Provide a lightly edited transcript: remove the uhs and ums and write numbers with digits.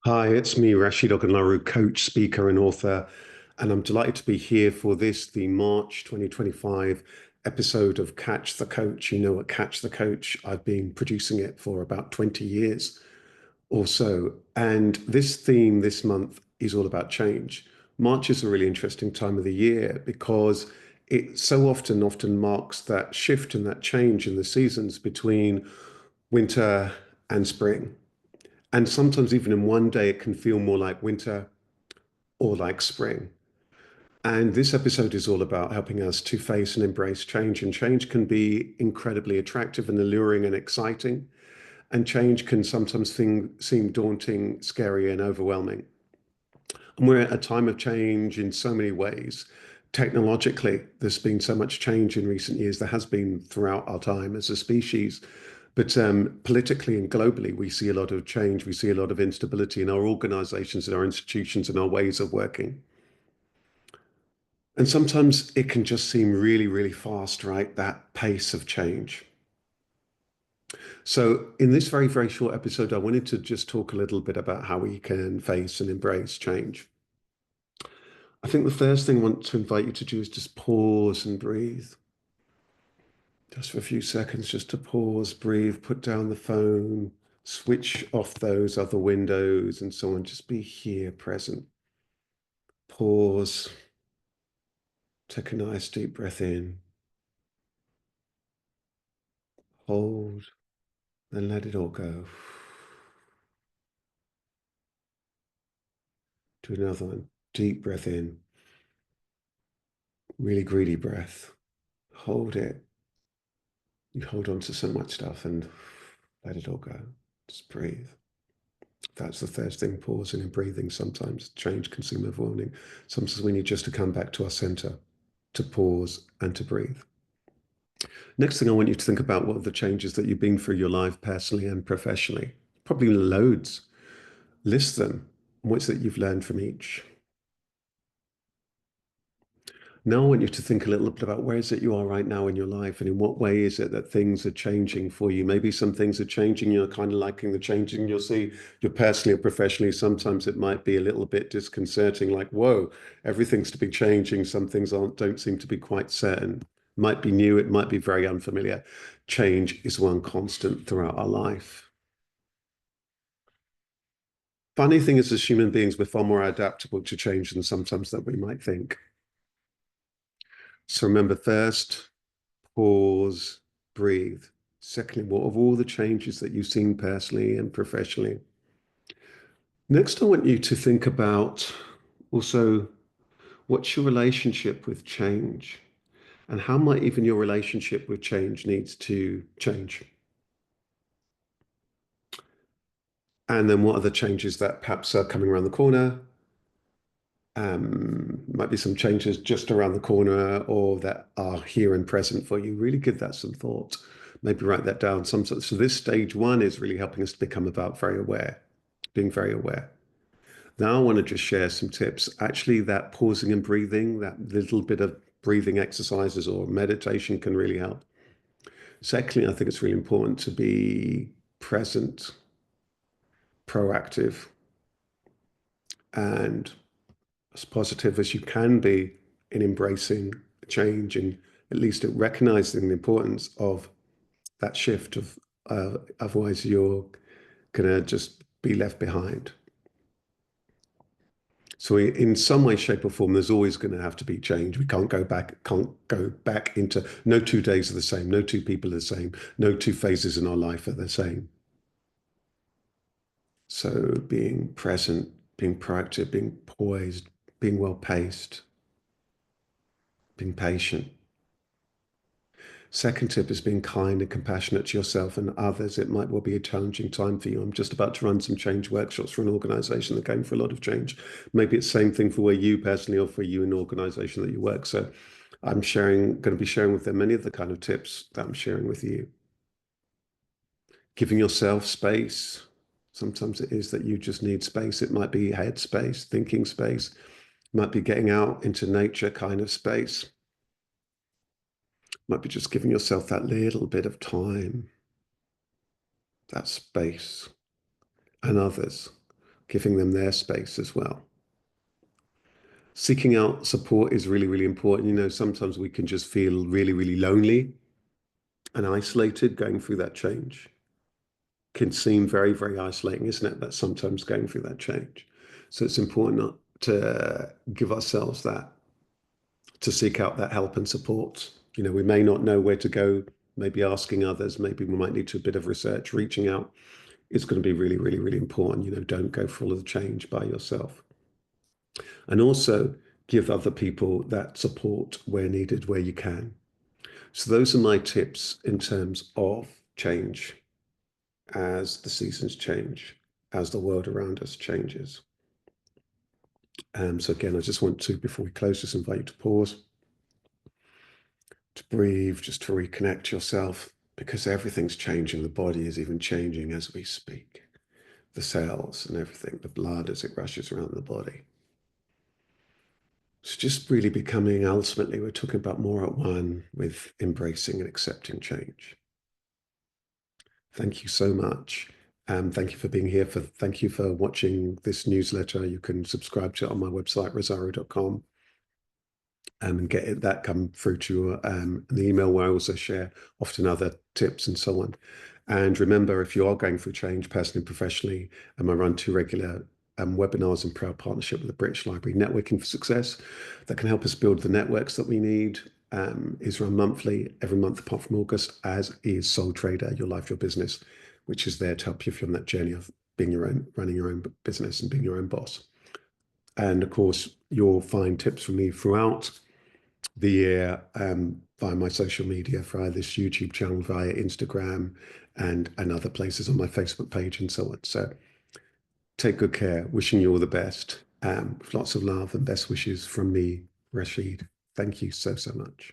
Hi, it's me, Rasheed Ogunlaru, coach, speaker, and author. And I'm delighted to be here for this, the March 2025 episode of Catch the Coach. You know, at Catch the Coach, I've been producing it for about 20 years or so. And this theme this month is all about change. March is a really interesting time of the year because it so often marks that shift and that change in the seasons between winter and spring. And sometimes even in one day, it can feel more like winter or like spring. And this episode is all about helping us to face and embrace change. And change can be incredibly attractive and alluring and exciting. And change can sometimes seem daunting, scary, and overwhelming. And we're at a time of change in so many ways. Technologically, there's been so much change in recent years. There has been throughout our time as a species. But politically and globally, we see a lot of change. We see a lot of instability in our organizations, in our institutions, and our ways of working. And sometimes it can just seem really, really fast, right? That pace of change. So, in this very, very short episode, I wanted to just talk a little bit about how we can face and embrace change. I think the first thing I want to invite you to do is just pause and breathe. Just for a few seconds, just to pause, breathe, put down the phone, switch off those other windows and so on. Just be here, present. Pause, take a nice deep breath in, hold, then let it all go. Do another one. Deep breath in, really greedy breath. Hold it. You hold on to so much stuff and let it all go. Just breathe. That's the first thing, pausing and breathing. Sometimes change can seem overwhelming. Sometimes we need just to come back to our center, to pause and to breathe. Next thing I want you to think about what are the changes that you've been through your life personally and professionally. Probably loads. List them. What's that you've learned from each? Now I want you to think a little bit about where is it you are right now in your life and in what way is it that things are changing for you? Maybe some things are changing, you're kind of liking the changing you'll see, you're personally or professionally. Sometimes it might be a little bit disconcerting, like, whoa, everything's to be changing. Some things don't seem to be quite certain. Might be new, it might be very unfamiliar. Change is one constant throughout our life. Funny thing is, as human beings, we're far more adaptable to change than sometimes that we might think. So remember, first, pause, breathe. Secondly, what of all the changes that you've seen personally and professionally? Next, I want you to think about also what's your relationship with change and how might even your relationship with change needs to change? And then what are the changes that perhaps are coming around the corner? Might be some changes just around the corner or that are here and present for you. Really give that some thought. Maybe write that down. So this stage one is really helping us to become about very aware, being very aware. Now I want to just share some tips. Actually, that pausing and breathing, that little bit of breathing exercises or meditation can really help. Secondly, I think it's really important to be present, proactive, and as positive as you can be in embracing change and at least at recognizing the importance of that shift of otherwise you're gonna just be left behind. So in some way, shape or form, there's always going to have to be change. We can't go back into no 2 days are the same, no two people are the same, no two phases in our life are the same. So being present, being proactive, being poised, being well paced, being patient. Second tip is being kind and compassionate to yourself and others. It might well be a challenging time for you. I'm just about to run some change workshops for an organization that going for a lot of change. Maybe it's the same thing for where you personally or for you in an organization that you work. So going to be sharing with them many of the kind of tips that I'm sharing with you. Giving yourself space. Sometimes it is that you just need space. It might be head space, thinking space, it might be getting out into nature kind of space. Might be just giving yourself that little bit of time, that space, and others. giving them their space as well. Seeking out support is really, really important. Sometimes we can just feel really, really lonely and isolated going through that change. Can seem very, very isolating, isn't it? That sometimes going through that change. So it's important not to give ourselves that, to seek out that help and support. We may not know where to go, maybe asking others, maybe we might need to do a bit of research, reaching out. It's going to be really, really, really important. Don't go for all of the change by yourself. And also give other people that support where needed, where you can. So those are my tips in terms of change as the seasons change, as the world around us changes. So again, I just want to, before we close, just invite you to pause, to breathe, just to reconnect yourself, because everything's changing. The body is even changing as we speak. The cells and everything, the blood as it rushes around the body. It's just really becoming, ultimately, we're talking about more at one with embracing and accepting change. Thank you so much. Thank you for being here. Thank you for watching this newsletter. You can subscribe to it on my website, rosario.com, and get that come through to the email where I also share often other tips and so on. And remember, if you are going through change personally and professionally, I run 2 regular webinars in proud partnership with the British Library Networking for Success that can help us build the networks that we need. Is run monthly, every month apart from August, as is Soul Trader, Your Life, Your Business, which is there to help you on that journey of running your own business and being your own boss. And of course, you'll find tips from me throughout the year via my social media, via this YouTube channel, via Instagram, and other places on my Facebook page and so on. So take good care. Wishing you all the best. With lots of love and best wishes from me, Rasheed. Thank you so, so much.